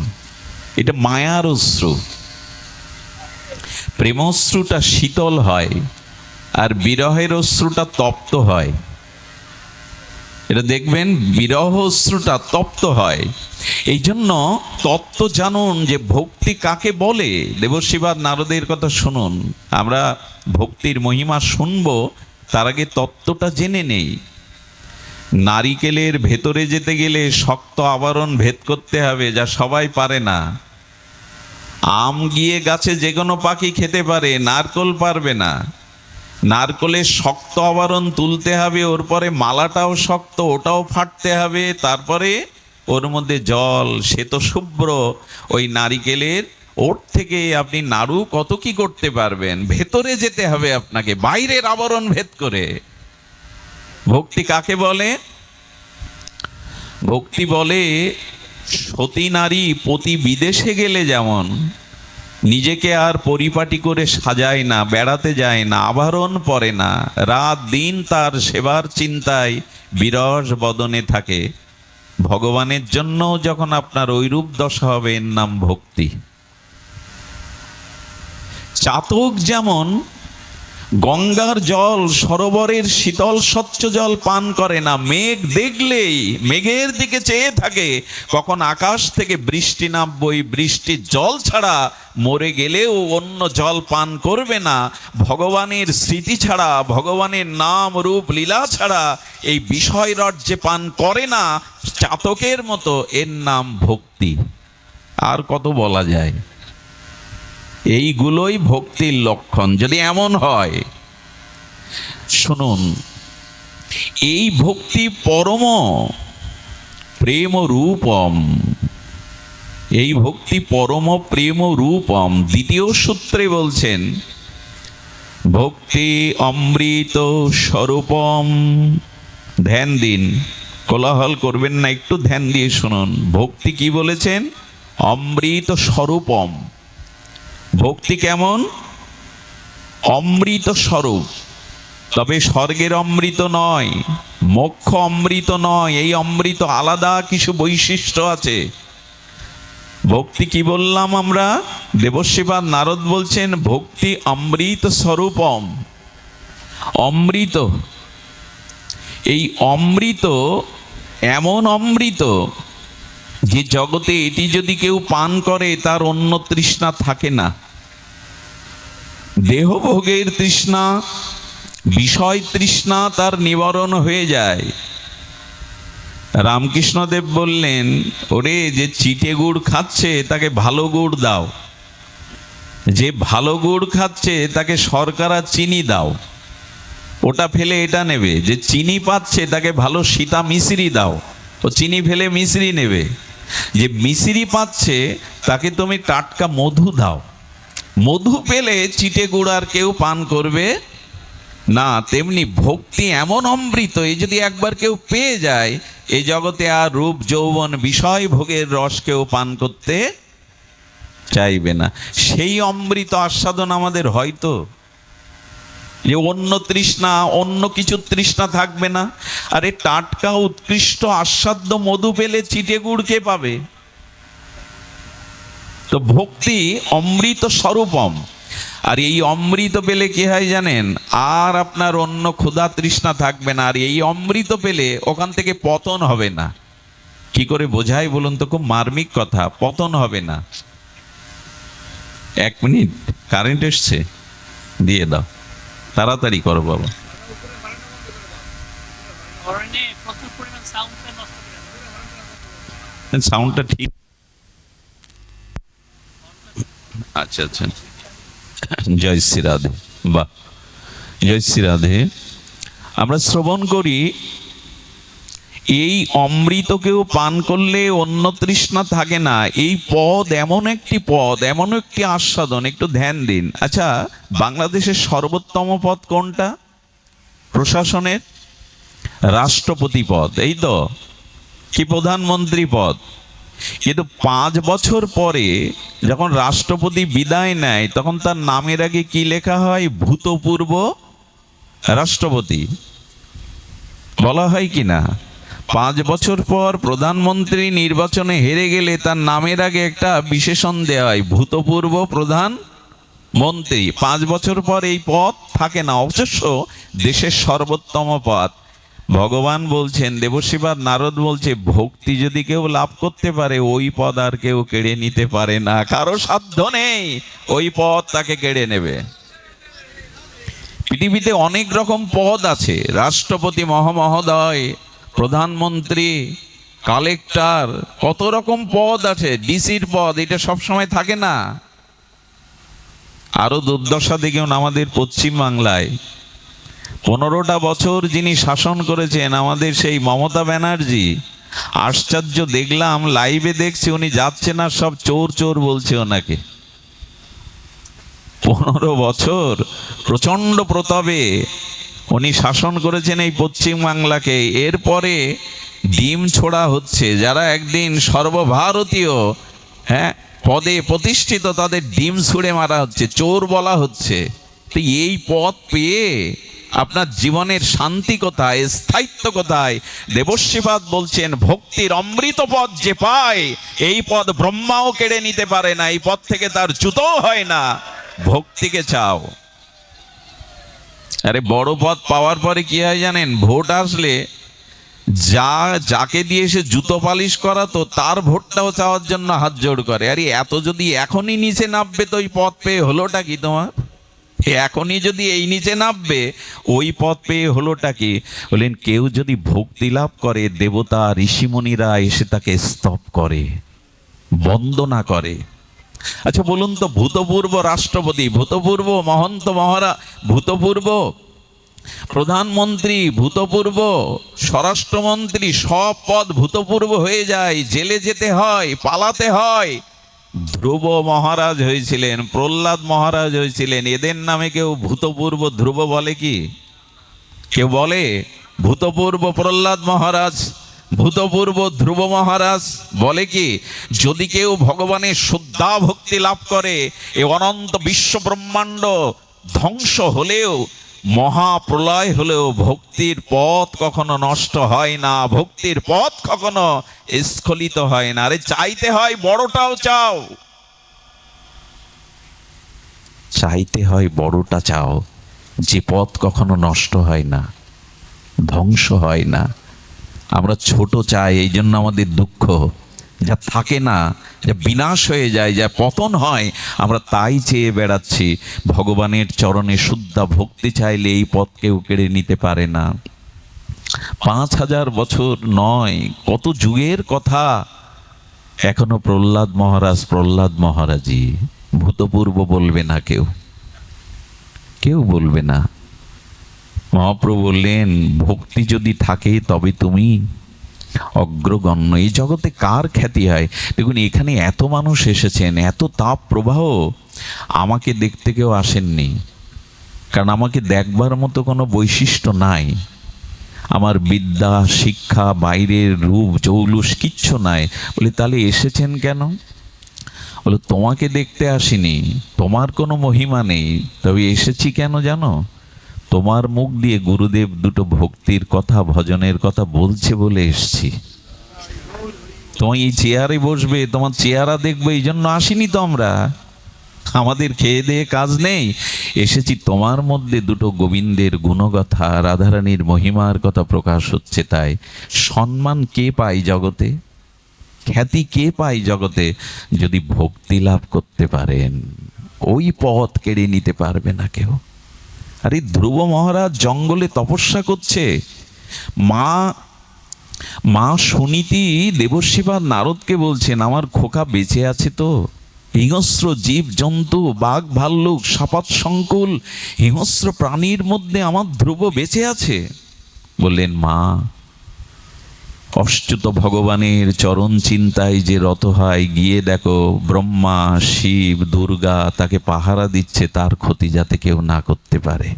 এটা মায়ার অশ্রু। প্রেমশ্রুটা শীতল হয়, আর বিরহের অশ্রুটা তপ্ত হয়। এটা দেখবেন, বিরহ অশ্রুটা তপ্ত হয়। এই জন্য তত্ত্ব জানুন যে ভক্তি কাকে বলে। দেবর্ষিবাদ নারদের কথা শুনুন। আমরা ভক্তির মহিমা শুনবো, তার আগে তত্ত্বটা জেনে নেই। নারিকেলের ভেতরে যেতে গেলে শক্ত আবরণ ভেদ করতে হবে, যা সবাই পারে না। আম গিয়ে গাছে যে কোনো পাখি খেতে পারে, নারকোল পারবে না। নারকোলের শক্ত আবরণ তুলতে হবে, ওর পরে মালাটাও শক্ত, ওটাও ফাটতে হবে, তারপরে ওর মধ্যে জল, সে তো শুভ্র। ওই নারিকেলের ওর থেকে আপনি নাড়ু কত কি করতে পারবেন, ভেতরে যেতে হবে আপনাকে, বাইরের আবরণ ভেদ করে। ভক্তি কাকে বলে? ভক্তি বলে সতী নারী পতি বিদেশে গেলে যেমন নিজেকে আর পরিপাটি করে সাজায় না, বেড়াতে যায় না, আভরণ পরে না, রাত দিন তার সেবার চিন্তায় বিরস বদনে থাকে, ভগবানের জন্য যখন আপনার ওইরূপ দশা হবে, এর নাম ভক্তি। চাতক যেমন গঙ্গার জল, সরোবরের শীতল স্বচ্ছ জল পান করে না, মেঘ দেখলেই মেঘের দিকে চেয়ে থাকে কখন আকাশ থেকে বৃষ্টি নামবই, বৃষ্টির জল ছাড়া মরে গেলেও অন্য জল পান করবে না। ভগবানের স্মৃতি ছাড়া, ভগবানের নাম রূপ লীলা ছাড়া এই বিষয় রাজ্যে পান করে না, চাতকের মতো। এর নাম ভক্তি। আর কত বলা যায়? এইগুলোই ভক্তির লক্ষণ। যদি এমন হয়, শুনুন, এই ভক্তি পরম প্রেম রূপম, এই ভক্তি পরম প্রেম রূপম। দ্বিতীয় সূত্রে বলছেন, ভক্তি অমৃত স্বরূপম। ধ্যান দিন, কোলাহল করবেন না, একটু ধ্যান দিয়ে শুনুন। ভক্তি কি বলেছেন? অমৃত স্বরূপম। ভক্তি কেমন? অমৃত স্বরূপ, তবে স্বর্গের অমৃত নয়, মোক্ষ অমৃত নয়। এই অমৃত আলাদা কিছু বৈশিষ্ট্য আছে। ভক্তি কি বললাম আমরা? দেবশ্রীপাদ নারদ বলছেন ভক্তি অমৃত স্বরূপম। অমৃত, এই অমৃত এমন অমৃত যে জগতে এটি যদি কেউ পান করে তার অন্য তৃষ্ণা থাকে না। দেহভোগের তৃষ্ণা, বিষয় তৃষ্ণা তার নিবারণ হয়ে যায়। রামকৃষ্ণদেব বললেন, ওরে যে চিটে গুড় খাচ্ছে তাকে ভালো গুড় দাও, যে ভালো গুড় খাচ্ছে তাকে শর্করা চিনি দাও, ওটা ফেলে এটা নেবে। যে চিনি পাচ্ছে তাকে ভালো সীতা মিশ্রি দাও, ও চিনি ফেলে মিশ্রি নেবে। যে মিশ্রি পাচ্ছে তাকে তুমি টাটকা মধু দাও, মধু পেলে চিটে গুড় আর কেউ পান করবে না। তেমনি ভক্তি এমন অমৃত, এই যদি একবার কেউ পেয়ে যায়, এই জগতে আর রূপ যৌবন বিষয় ভোগের রস কেউ পান করতে চাইবে না। সেই অমৃত আস্বাদন আমাদের হয়তো, যে অন্য তৃষ্ণা, অন্য কিছু তৃষ্ণা থাকবে না। আরে টাটকা উৎকৃষ্ট আস্বাদ্য মধু পেলে চিটে গুড় কে পাবে? তো ভক্তি অমৃত স্বরূপম। আর এই অমৃত পেলে কি হয় জানেন? আর আপনার অন্য ক্ষুধা তৃষ্ণা থাকবে না। আর এই অমৃত পেলে ওখান থেকে পতন হবে না। কি করে বোঝাই বলুন তো? খুব মার্মিক কথা, পতন হবে না। 1 মিনিট, কারেন্ট এসছে, দিয়ে দাও, তাড়াতাড়ি করো বাবা। সাউন্ডটা ঠিক, আচ্ছা আচ্ছা। জয় শ্রী রাধে। বাহ, জয় শ্রী রাধে। আমরা শ্রবণ করি এই অমৃতকেও পান করলে অন্য তৃষ্ণা থাকে না। এই পদ এমন একটি পদ, এমন একটি আস্বাদন। একটু ধ্যান দিন। আচ্ছা, বাংলাদেশের সর্বোত্তম পদ কোনটা? প্রশাসনের রাষ্ট্রপতি পদ, এই তো, কি প্রধানমন্ত্রী পদ। কিন্তু 5 বছর পরে যখন রাষ্ট্রপতি বিদায় নেয়, তখন তার নামের আগে কি লেখা হয়? ভূতপূর্ব রাষ্ট্রপতি বলা হয় কি না? 5 বছর পর প্রধানমন্ত্রী নির্বাচনে হেরে গেলে তার নামের আগে একটা বিশেষণ দেওয়া হয়, ভূতপূর্ব প্রধানমন্ত্রী। 5 বছর পর এই পদ থাকে না, অবশ্য দেশের সর্বোত্তম পদ। ভগবান বলছেন, দেবশ্রীপাদ নারদ বলছে, ভক্তি যদি কেউ লাভ করতে পারে, ওই পদ আর কেউ কেড়ে নিতে পারে না। কারো সাধ্য নেই ওই পদ তাকে কেড়ে নেবে। পৃথিবীতে অনেক রকম পদ আছে, রাষ্ট্রপতি মহোদয়, প্রধানমন্ত্রী, কালেক্টর, কত রকম পদ আছে। ডিসির পদ, এটা সবসময় থাকে না। আরো দুর্দশা দেখুন আমাদের পশ্চিম বাংলায় 15টা বছর যিনি শাসন করেছেন, আমাদের সেই মমতা ব্যানার্জি। আশ্চর্য দেখলাম, লাইভে দেখছি, উনি যাচ্ছে না, সব চোর চোর বলছে ওনাকে। 15 বছর প্রচন্ড প্রতাপে উনি শাসন করেছেন এই পশ্চিম বাংলাকে। এরপরে ডিম ছোড়া হচ্ছে। যারা একদিন সর্বভারতীয় পদে প্রতিষ্ঠিত, তাদের ডিম ছুঁড়ে মারা হচ্ছে, চোর বলা হচ্ছে। তো এই পদ পেয়ে আপনার জীবনের শান্তি কোথায়, স্থায়িত্ব কোথায়? দেবশ্রীপাদ বলছেন, ভক্তির অমৃত পদ যে পায়, এই পদ ব্রহ্মাও কেড়ে নিতে পারে না, এই পদ থেকে তার চ্যুতও হয় না। ভক্তিকে চাও। আরে বড় পদ পাওয়ার পরে কি হয় জানেন? ভোট আসলে যাকে দিয়ে সে জুতো পালিশ করাতো, তার ভোটটাও চাওয়ার জন্য হাত জোড় করে। আরে এত যদি এখনই নিচে নামবে, তো ওই পদ পেয়ে হলোটা কি তোমার? এখনই যদি এই নিচে নামবে, ওই পদ পেয়ে হলোটা কি? বলেন, কেউ যদি ভক্তি লাভ করে, দেবতা ঋষিমুনিরা এসে তাকে স্তব করে, বন্দনা করে। আচ্ছা বলুন তো, ভূতপূর্ব রাষ্ট্রপতি, ভূতপূর্ব মহন্ত মহারাজ, ভূতপূর্ব প্রধানমন্ত্রী, ভূতপূর্ব স্বরাষ্ট্রমন্ত্রী, সব পদ ভূতপূর্ব হয়ে যায়। জেলে যেতে হয়, পালাতে হয়। ধ্রুব মহারাজ হয়েছিলেন, প্রহ্লাদ মহারাজ হয়েছিলেন। এদের নামে কেউ ভূতপূর্ব ধ্রুব বলে কি? কেউ বলে? ভূতপূর্ব প্রহ্লাদ মহারাজ, ভূতপূর্ব ধ্রুব মহারাজ বলে কি? যদি কেউ ভগবানের শ্রদ্ধা ভক্তি লাভ করে, এ অনন্ত বিশ্ব ব্রহ্মাণ্ড ধ্বংস হলেও, মহাপ্রলয় হলেও ভক্তির পথ কখনো নষ্ট হয় না, ভক্তির পথ কখনো স্খলিত হয় না। আরে চাইতে হয় বড়টাও চাও, চাইতে হয় বড়টা চাও, যে পথ কখনো নষ্ট হয় না, ধ্বংস হয় না। আমরা ছোট চাই, এই জন্য আমাদের দুঃখ। যা থাকে না, যা বিনাশ হয়ে যায়, যা পতন হয়, আমরা তাই চেয়ে বেড়াচ্ছি। ভগবানের চরণে শুদ্ধ ভক্তি চাইলে এই পথ কেউ কেড়ে নিতে পারে না। 5000 বছর নয়, কত যুগের কথা। এখনো প্রহ্লাদ মহারাজই, ভূতপূর্ব বলবে না কেউ, কেউ বলবে না। মহাপ্রভু বললেন, ভক্তি যদি থাকে তবে তুমি অগ্রগণ্য। এই জগতে কার খ্যাতি হয়? দেখুন, এখানে এত মানুষ এসেছেন, এত তাপ প্রবাহ, আমাকে দেখতে কেউ আসেননি, কারণ আমাকে দেখবার মতো কোনো বৈশিষ্ট্য নাই। আমার বিদ্যা, শিক্ষা, বাইরের রূপ জৌলুস কিচ্ছু নাই। বলে, তাহলে এসেছেন কেন? বলে, তোমাকে দেখতে আসিনি, তোমার কোনো মহিমা নেই, তবে এসেছি কেন জানো? তোমার মুখ দিয়ে গুরুদেব দুটো ভক্তির কথা, ভজনের কথা বলছে বলে এসছি। তোমার এই চেয়ারে বসবে, তোমার চেহারা দেখবো, এই জন্য আসিনি তো আমরা। আমাদের খেয়ে দিয়ে কাজ নেই, এসেছি তোমার মধ্যে দুটো গোবিন্দের গুণগাথা, রাধারানীর মহিমার কথা প্রকাশ হচ্ছে। তাই সম্মান কে পায় জগতে, খ্যাতি কে পায় জগতে? যদি ভক্তি লাভ করতে পারেন, ওই পথ কেড়ে নিতে পারবে না কেউ। আরে ধ্রুব মহারাজ জঙ্গলে তপস্যা করছে, মা সুনীতি দেবর্ষিপাদ নারদকে বলছেন, আমার খোকা বেঁচে আছে তো? হিংস্র জীব জন্তু, বাঘ ভাল্লুক, সাপাত সংকুল হিংস্র প্রাণীর মধ্যে আমার ধ্রুব বেঁচে আছে। বললেন, মা, অচ্যুত ভগবানের চরণ চিন্তায় যে রত হয়, গিয়ে দেখো ব্রহ্মা, শিব, দুর্গা তাকে পাহারা দিচ্ছে, তার ক্ষতি যাতে কেউ না করতে পারে।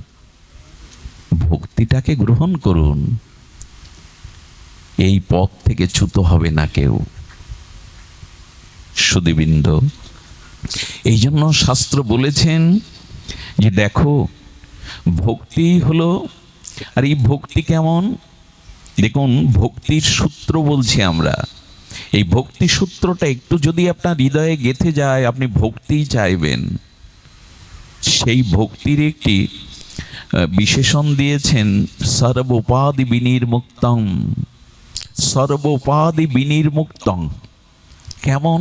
ভক্তিটাকে গ্রহণ করুন, এই পথ থেকে চ্যুত হবে না কেউ। সুধীবৃন্দ, এই জন্য শাস্ত্র বলেছেন যে দেখো, ভক্তি হলো, আর এই ভক্তি কেমন? দেখুন, ভক্তির সূত্র বলছি আমরা। এই ভক্তি সূত্রটা একটু যদি আপনার হৃদয়ে গেঁথে যায়, আপনি ভক্তিই চাইবেন। সেই ভক্তির একটি বিশেষণ দিয়েছেন, সর্বোপাধি বিনির্মুক্তং। সর্বোপাধি বিনির্মুক্তং কেমন?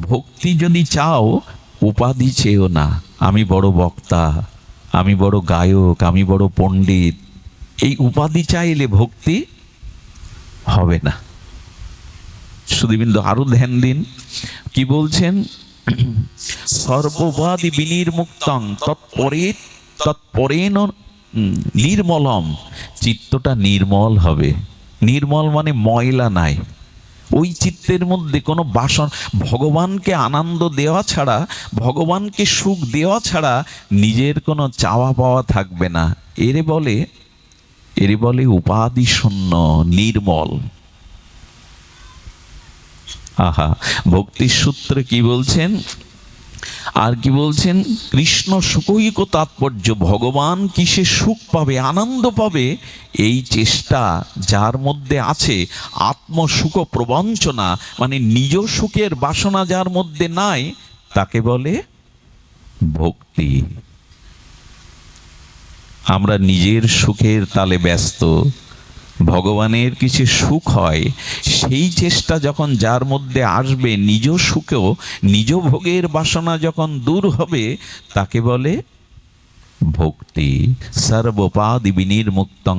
ভক্তি যদি চাও, উপাধি চেয়েও না। আমি বড় বক্তা, আমি বড় গায়ক, আমি বড় পণ্ডিত, এই উপাধি চাইলে ভক্তি হবে না। সুধীবৃন্দ, আরো ধ্যান দিন, কি বলছেন? সর্বোপাধি বিনির্মুক্তং তৎপরেণ নির্মলম। চিত্তটা নির্মল হবে। নির্মল মানে ময়লা নাই, ওই চিত্তের মধ্যে কোনো বাসন, ভগবানকে আনন্দ দেওয়া ছাড়া, ভগবানকে সুখ দেওয়া ছাড়া নিজের কোনো চাওয়া পাওয়া থাকবে না। এরে বলে উপাধি শূন্য, নির্মল। আহা, ভক্তির সূত্রে কি বলছেন? আর কি বলছেন? কৃষ্ণ সুখৈক তাৎপর্য, ভগবান কিসে সুখ পাবে, আনন্দ পাবে, এই চেষ্টা যার মধ্যে আছে, আত্মসুখ প্রবঞ্চনা মানে নিজ সুখের বাসনা যার মধ্যে নাই, তাকে বলে ভক্তি। আমরা নিজের সুখের তালে ব্যস্ত, ভগবানের কিছু সুখ হয়, সেই চেষ্টা যখন যার মধ্যে আসবে, নিজ সুখেও নিজ ভোগের বাসনা যখন দূর হবে, তাকে বলে ভক্তি। সর্বোপাধি বিনির্মুক্তং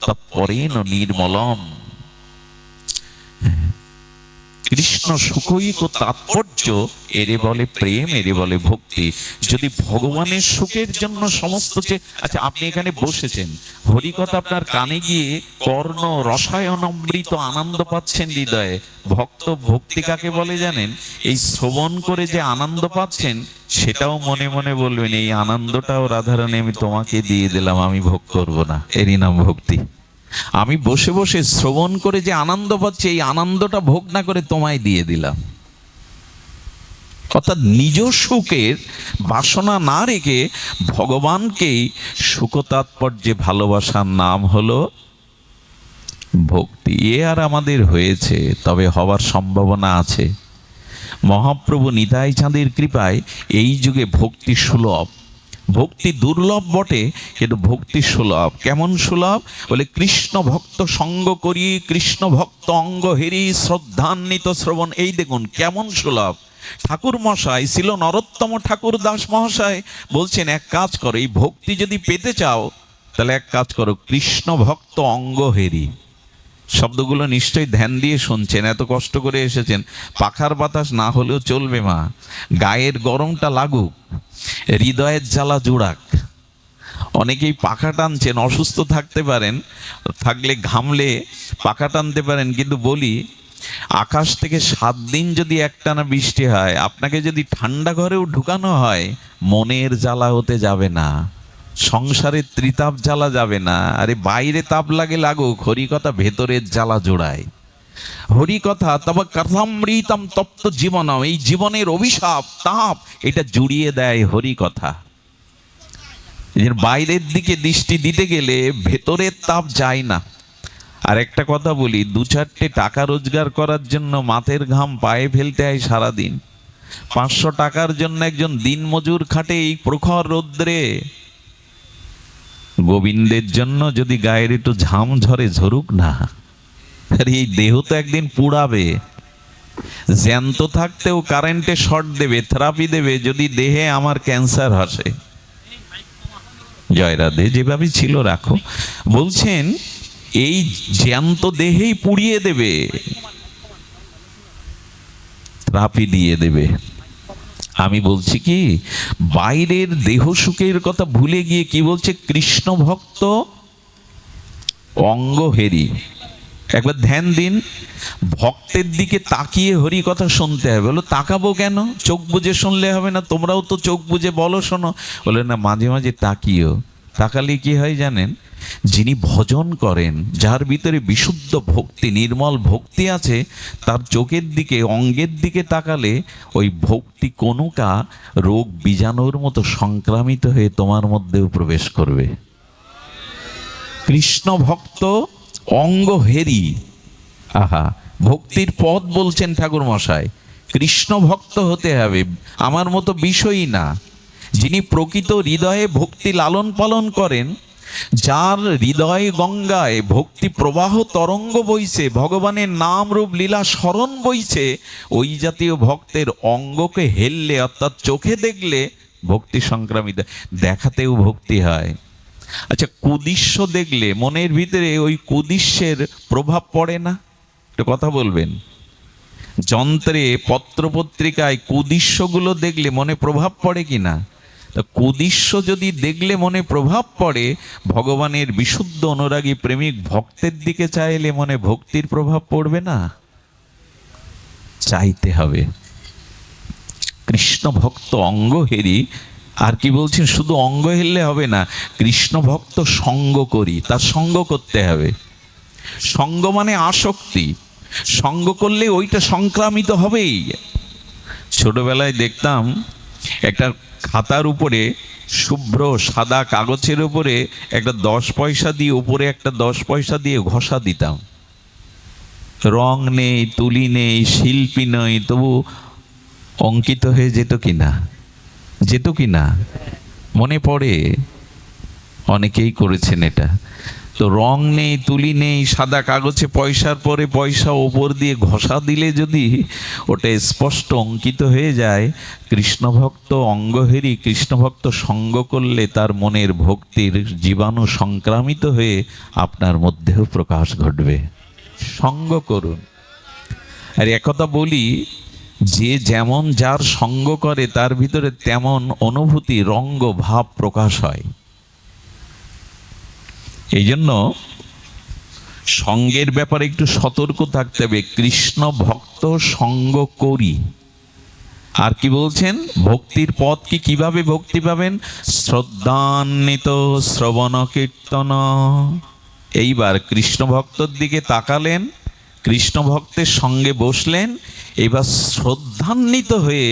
তৎপরেণ নির্মলম। কৃষ্ণ সুখৈক তাৎপর্য, এরে বলে প্রেম, এরে বলে ভক্তি। যদি ভগবানের সুখের জন্য সমস্ত আচ্ছা, আপনি এখানে বসেছেন, হরিকথা আপনার কানে গিয়ে কর্ণ রসায়ন অমৃত আনন্দ পাচ্ছেন হৃদয়ে। ভক্তি কাকে বলে জানেন? এই শ্রবণ করে যে আনন্দ পাচ্ছেন, সেটাও মনে মনে বলবেন, এই আনন্দটাও রাধারানী আমি তোমাকে দিয়ে দিলাম, আমি ভোগ করব না। এরই নাম ভক্তি। আমি বসে বসে শ্রবণ করে যে আনন্দ পাচ্ছি, এই আনন্দটা ভোগ না করে তোমায় দিয়ে দিলাম। অর্থাৎ নিজ সুখের বাসনা না রেখে ভগবানকেই সুখ তাৎপর্যে ভালোবাসার নাম হলো ভক্তি। এ আর আমাদের হয়েছে, তবে হওয়ার সম্ভাবনা আছে। মহাপ্রভু নিতাই চাঁদের কৃপায় এই যুগে ভক্তি সুলভ। ভক্তি দুর্লভ বটে, কিন্তু ভক্তি সুলভ। কেমন সুলভ? বলে কৃষ্ণ ভক্ত সঙ্গ করি, কৃষ্ণ ভক্ত অঙ্গ হেরি, শ্রদ্ধান্বিত শ্রবণ। এই দেখুন কেমন সুলভ। ঠাকুর মশাই ছিল নরোত্তম ঠাকুর দাস মহাশয় বলছেন, এক কাজ করো, এই ভক্তি যদি পেতে চাও তাহলে এক কাজ করো, কৃষ্ণ ভক্ত অঙ্গ হেরি। শব্দগুলো নিশ্চয়ই ধ্যান দিয়ে শুনছেন, এত কষ্ট করে এসেছেন। পাখার বাতাস না হলেও চলবে মা, গায়ের গরমটা লাগুক, হৃদয়ের জ্বালা জোড়াক। অনেকেই পাখা টানছেন, অসুস্থ থাকতে পারেন, থাকলে ঘামলে পাখা টানতে পারেন, কিন্তু বলি আকাশ থেকে 7 দিন যদি একটানা বৃষ্টি হয়, আপনাকে যদি ঠান্ডা ঘরেও ঢুকানো হয়, মনের জ্বালা হতে যাবে না, সংসারের ত্রিতাপ জ্বালা যাবে না। আরে বাইরে তাপ লাগে লাগুক, হরিকথা ভেতরের জ্বালা জোড়ায়। হরিকথা তবে কথামৃতম তপ্ত জীবনম, এই জীবনের অভিশাপ তাপ এটা জুড়িয়ে দেয় হরিকথা। বাইরের দিকে দৃষ্টি দিতে গেলে ভেতরের তাপ যায় না। আর একটা কথা বলি, 2-4টে টাকা রোজগার করার জন্য মাথের ঘাম পায়ে ফেলতে হয় সারাদিন। 500 টাকার জন্য একজন দিনমজুর খাটে এই প্রখর রৌদ্রে। গোবিন্দের জন্য যদি গায়ের একটু ঝাম ঝরে, ঝরুক না। আর এই দেহ তো একদিন পুড়াবে। জ্যান্ত থাকতেও কারেন্টে শর্ট দেবে, থেরাপি দেবে যদি দেহে আমার ক্যান্সার আসে। জয় রাধে, যেভাবে ছিল রাখো। বলছেন এই জ্যান্ত দেহেই পুড়িয়ে দেবে, থেরাপি দিয়ে দেবে। আমি বলছি কি, বাইরের দেহ সুখের কথা ভুলে গিয়ে কি বলছে, কৃষ্ণ ভক্ত অঙ্গ হেরি। একবার ধ্যান দিন, ভক্তের দিকে তাকিয়ে হরি কথা শুনতে হবে। বলো তাকাবো কেন? চোখ বুজে শুনলে হবে না? তোমরাও তো চোখ বুজে বলো শোনো। বলে না, মাঝে মাঝে তাকিও। তাকালে কি হয় জানেন? যিনি ভজন করেন, যার ভিতরে বিশুদ্ধ ভক্তি, নির্মল ভক্তি আছে, তার চোখের দিকে, অঙ্গের দিকে তাকালে ওই ভক্তি কণুকা রোগ বীজাণুর মতো সংক্রামিত হয়ে তোমার মধ্যেও প্রবেশ করবে। কৃষ্ণ ভক্ত অঙ্গ হেরি। আহা, ভক্তির পথ বলছেন ঠাকুর মশাই। কৃষ্ণ ভক্ত হতে হবে, আমার মতো বিষয়ই না। যিনি প্রকৃত হৃদয়ে ভক্তি লালন পালন করেন, যার হৃদয় গঙ্গায় ভক্তি প্রবাহ তরঙ্গ বইছে, ভগবানের নাম রূপ লীলা স্মরণ বইছে, ওই জাতীয় ভক্তের অঙ্গকে হেললে, অর্থাৎ চোখে দেখলে ভক্তি সংক্রামিত। দেখাতেও ভক্তি হয়। আচ্ছা, কুদৃশ্য দেখলে মনের ভিতরে ওই কুদৃশ্যের প্রভাব পড়ে না? একটু কথা বলবেন। যন্ত্রে, পত্রপত্রিকায় কুদৃশ্যগুলো দেখলে মনে প্রভাব পড়ে কি না? তা কুদৃশ্য যদি দেখলে মনে প্রভাব পড়ে, ভগবানের বিশুদ্ধ অনুরাগী প্রেমিক ভক্তের দিকে চাইলে মনে ভক্তির প্রভাব পড়বে না? চাইতে হবে। কৃষ্ণ ভক্ত অঙ্গ হেরি। আর কি বলছেন? শুধু অঙ্গ হেললে হবে না, কৃষ্ণ ভক্ত সঙ্গ করি, তার সঙ্গ করতে হবে। সঙ্গ মানে আসক্তি। সঙ্গ করলে ওইটা সংক্রামিত হবেই। ছোটবেলায় দেখতাম একটা খাতার উপরে, শুভ্র সাদা কাগজের উপরে একটা 10 পয়সা দিয়ে, উপরে একটা 10 পয়সা দিয়ে ঘষা দিতাম। রং নেই, তুলি নেই, শিল্পী নই, তবু অঙ্কিত হয়ে যেত কিনা? যেত কিনা? মনে পড়ে, অনেকেই করেছেন এটা। তো রং নেই, তুলি নেই, সাদা কাগজে পয়সার পরে পয়সা ওপর দিয়ে ঘষা দিলে যদি ওটা স্পষ্ট অঙ্কিত হয়ে যায়, কৃষ্ণভক্ত অঙ্গহেরি, কৃষ্ণভক্ত সঙ্গ করলে তার মনের ভক্তির জীবাণু সংক্রামিত হয়ে আপনার মধ্যেও প্রকাশ ঘটবে। সঙ্গ করুন। আর একথা বলি, যে যেমন যার সঙ্গ করে তার ভিতরে তেমন অনুভূতি, রঙ্গ, ভাব প্রকাশ হয়। এই জন্য সঙ্গের ব্যাপারে একটু সতর্ক থাকতে হবে। কৃষ্ণ ভক্ত সঙ্গ করি। আর কি বলছেন? ভক্তির পথ কি, কিভাবে ভক্তি পাবেন? শ্রদ্ধান্বিত শ্রবণ কীর্তন। এইবার কৃষ্ণ ভক্তর দিকে তাকালেন, কৃষ্ণ ভক্তের সঙ্গে বসলেন, এবার শ্রদ্ধান্বিত হয়ে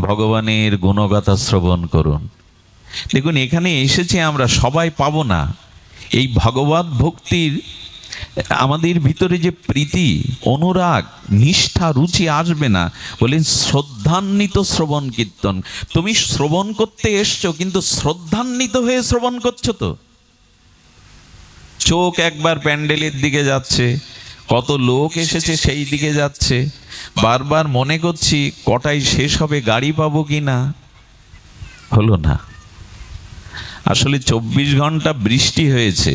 ভগবানের গুণগাথা শ্রবণ করুন। দেখুন, এখানে এসেছে আমরা সবাই পাবো না। এই ভগবত ভক্তির আমাদের ভিতরে যে প্রীতি, অনুরাগ, নিষ্ঠা, রুচি আসবে না। বলেন শ্রদ্ধান্বিত শ্রবণ কীর্তন। তুমি শ্রবণ করতে এসছো, কিন্তু শ্রদ্ধান্বিত হয়ে শ্রবণ করছো তো? চোখ একবার প্যান্ডেলের দিকে যাচ্ছে, কত লোক এসেছে সেই দিকে যাচ্ছে, বারবার মনে করছি কটায় শেষ হবে, গাড়ি পাবো কি না, হলো না। আসলে 24 ঘন্টা বৃষ্টি হয়েছে,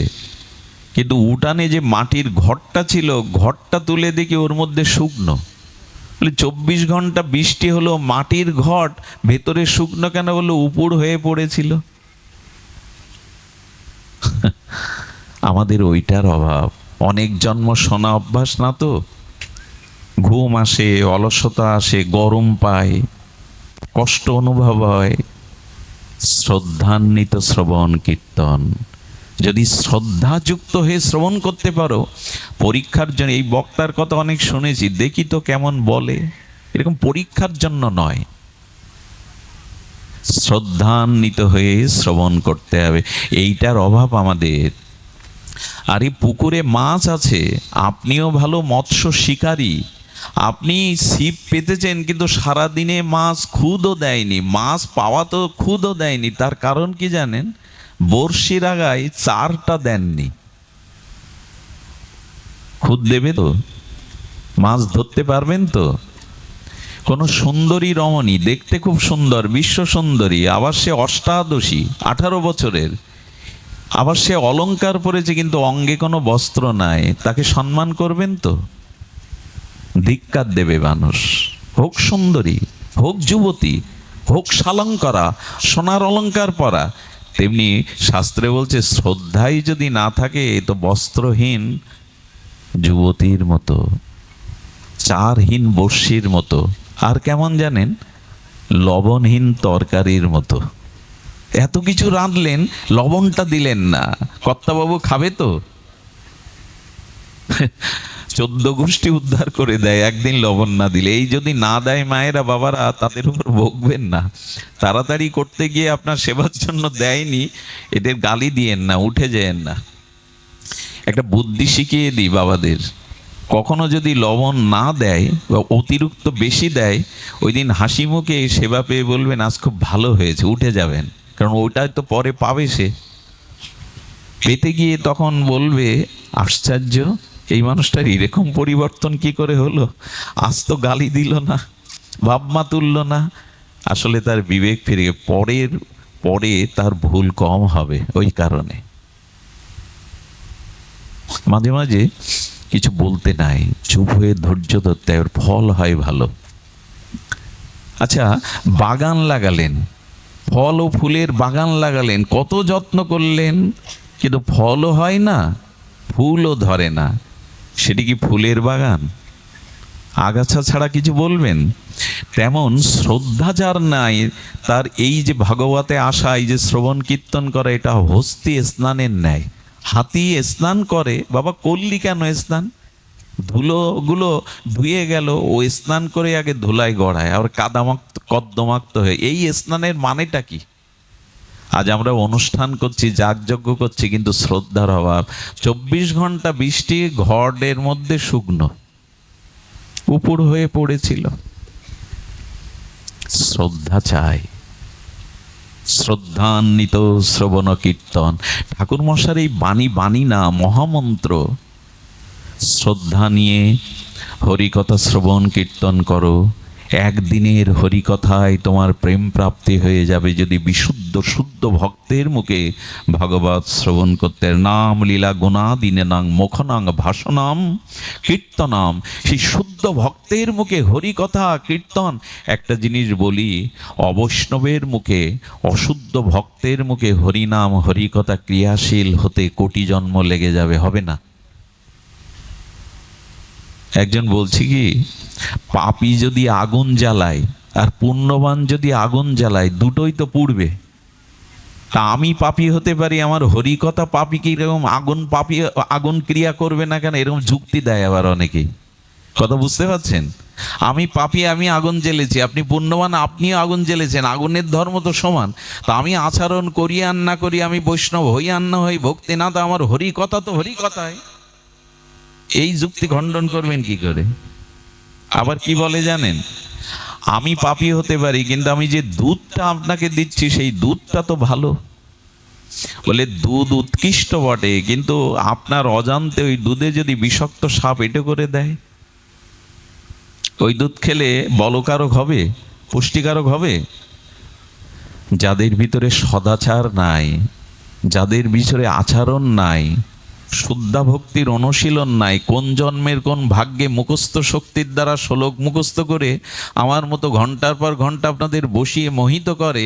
কিন্তু উঠানে যে মাটির ঘরটা ছিল, ঘরটা তুলে দেখি ওর মধ্যে শুকনো। বলে 24 ঘন্টা বৃষ্টি হলো, মাটির ঘট ভেতরে শুকনো কেন? বললো উপুড় হয়ে পড়েছিল। আমাদের ওইটার অভাব। অনেক জন্ম শোনা অভ্যাস না তো, ঘুম আসে, অলসতা আসে, গরম পায়, কষ্ট অনুভব হয়। শ্রদ্ধান্বিত শ্রবণ কীর্তন, যদি শ্রদ্ধাযুক্ত হয়ে শ্রবণ করতে পারো, পরীক্ষার জন্য, এই বক্তার কথা অনেক শুনেছি, দেখি তো কেমন বলে, এরকম পরীক্ষার জন্য নয়, শ্রদ্ধান্বিত হয়ে শ্রবণ করতে হবে। এইটার অভাব আমাদের। আর এই পুকুরে মাছ আছে, আপনিও ভালো মৎস্য শিকারী, আপনি ছিপ পেতেছেন, কিন্তু সারাদিনে মাছ খুদও দেয়নি, মাছ পাওয়া তো খুদও দেয়নি। তার কারণ কি জানেন? বড়শির আগায় চারটা দেননি। খুদ দেবে তো? মাছ ধরতে পারবেন তো? কোনো সুন্দরী রমণী, দেখতে খুব সুন্দর, বিশ্ব সুন্দরী, আবার সে অষ্টাদশী, 18 বছরের, আবার সে অলংকার পরেছে, কিন্তু অঙ্গে কোনো বস্ত্র নাই, তাকে সম্মান করবেন তো? ধিক্কার দেবে মানুষ। হোক সুন্দরী, হোক যুবতী, হোক শালঙ্করা, সোনার অলংকার পরা, তেমনি শাস্ত্রে বলছে শ্রদ্ধাই যদি না থাকে, তো বস্ত্রহীন যুবতীর মতো, চারহীন বর্ষির মতো, আর কেমন জানেন? লবণহীন তরকারির মতো। এত কিছু রাঁধলেন, লবণটা দিলেন না, কর্তাবাবু খাবে তো? 14 গোষ্ঠী উদ্ধার করে দেয় একদিন লবণ না দিলে। এই যদি না দেয় মায়েরা, বাবারা, তাদের উপর বকবেন না। তাড়াতাড়ি করতে গিয়ে আপনার সেবার জন্য দেয়নি, এদের গালি দিয়েন না, উঠে যেয়েন না। একটা বুদ্ধি শিখিয়ে দিই বাবাদের, কখনো যদি লবণ না দেয় বা অতিরিক্ত বেশি দেয়, ওই দিন হাসি মুখে সেবা পেয়ে বলবেন আজ খুব ভালো হয়েছে, উঠে যাবেন। কারণ ওইটাই তো পরে পাবে সে। পেতে গিয়ে তখন বলবে আশ্চর্য, এই মানুষটার এরকম পরিবর্তন কি করে হলো, আজ তো গালি দিল না, ভাবমা তুলল না। আসলে তার বিবেক ফিরে, পরে তার ভুল কম হবে। ওই কারণে মাঝে মাঝে কিছু বলতে নাই, চুপ হয়ে ধৈর্য ধরতে, ওর ফল হয় ভালো। আচ্ছা, বাগান লাগালেন, ফল ও ফুলের বাগান লাগালেন, কত যত্ন করলেন, কিন্তু ফলও হয় না, ফুলও ধরে না, সেটি কি ফুলের বাগান? আগাছা ছাড়া কিছু বলবেন? তেমন শ্রদ্ধা যার নাই, তার এই যে ভাগবতে আসা, এই যে শ্রবণ কীর্তন করা, এটা হস্তি স্নানের ন্যায়। হাতি স্নান করে, বাবা করলি কেন স্নান? ধুলোগুলো ধুয়ে গেল, ও স্নান করে আগে ধুলায় গড়ায়, আর কাদামাক্ত কদ্দমাক্ত হয়ে, এই স্নানের মানেটা কি? আজ আমরা অনুষ্ঠান করছি, যাগযজ্ঞ করছি, কিন্তু শ্রদ্ধার অভাব। 24 ঘন্টা বৃষ্টি, ঘরের মধ্যে শুকনো, উপুড় হয়ে পড়েছিল। শ্রদ্ধা চাই, শ্রদ্ধান্বিত শ্রবণ কীর্তন। ঠাকুর মশার এই বাণী না, মহামন্ত্র। শ্রদ্ধা নিয়ে হরিকথা শ্রবণ কীর্তন করো, একদিনের হরিকথায় তোমার প্রেম প্রাপ্তি হয়ে যাবে। যদি বিশুদ্ধ শুদ্ধ ভক্তের মুখে ভগবত শ্রবণ করতে, নাম লীলা গুণাদিনে নাং মুখনাং ভাষণাম কীর্তনাম, সেই শুদ্ধ ভক্তের মুখে হরিকথা কীর্তন। একটা জিনিস বলি, অবৈষ্ণবের মুখে, অশুদ্ধ ভক্তের মুখে হরিনাম হরিকথা ক্রিয়াশীল হতে কোটি জন্ম লেগে যাবে, হবে না। একজন বলছি কি, পাপী যদি আগুন জ্বালায় আর পুণ্যবান যদি আগুন জ্বালায়, দুটোই তো পুড়বে। তা আমি পাপী হতে পারি, আমার হরিকথা পাপী কি এরকম আগুন ক্রিয়া করবে না কেন? এরকম যুক্তি দেয় আবার অনেকেই। কথা বুঝতে পারছেন? আমি পাপী, আমি আগুন জ্বেলেছি, আপনি পুণ্যবান, আপনিও আগুন জ্বেলেছেন, আগুনের ধর্ম তো সমান। তা আমি আচরণ করি আর না করি, আমি বৈষ্ণব হই আর না হই, ভক্তি না, তো আমার হরি কথা তো হরি কথায়। এই যুক্তি খণ্ডন করবেন কি করে? আবার কি বলে জানেন, আমি পাপী হতে পারি, কিন্তু আমি যে দুধটা আপনাকে দিচ্ছি সেই দুধটা তো ভালো। বলে দুধ উৎকৃষ্ট বটে, কিন্তু আপনার অজান্তে ওই দুধে যদি বিষাক্ত সাপ এঁটো করে দেয়, ওই দুধ খেলে বলকারক হবে, পুষ্টিকারক হবে? যাদের ভিতরে সদাচার নাই, যাদের ভিতরে আচরণ নাই, শুদ্ধা ভক্তির অনুশীলন নাই, কোন জন্মের কোন ভাগ্যে মুখস্থ শক্তির দ্বারা শ্লোক মুখস্থ করে আমার মতো ঘন্টার পর ঘন্টা আপনাদের বসিয়ে মোহিত করে,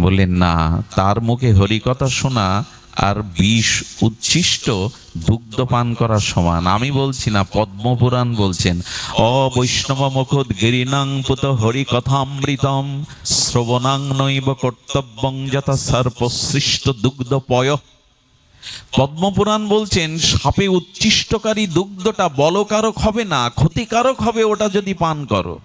বললেন না, তার মুখে হরিকথা শোনা আর বিষ উচ্ছিষ্ট দুগ্ধ পান করার সমান। আমি বলছি না, পদ্মপুরাণ বলছেন, অবৈষ্ণব মুখোদ গিরিনাং পুত হরিকথামৃতম শ্রবণাং নৈব কর্তব্যং যথা সর্পসৃষ্ট দুগ্ধ পয়। পদ্মপুরাণ বলছেন, সাপে উচ্ছিষ্টকারী দুগ্ধটা বলকারক হবে না, ক্ষতিকারক হবে ওটা যদি পান করো।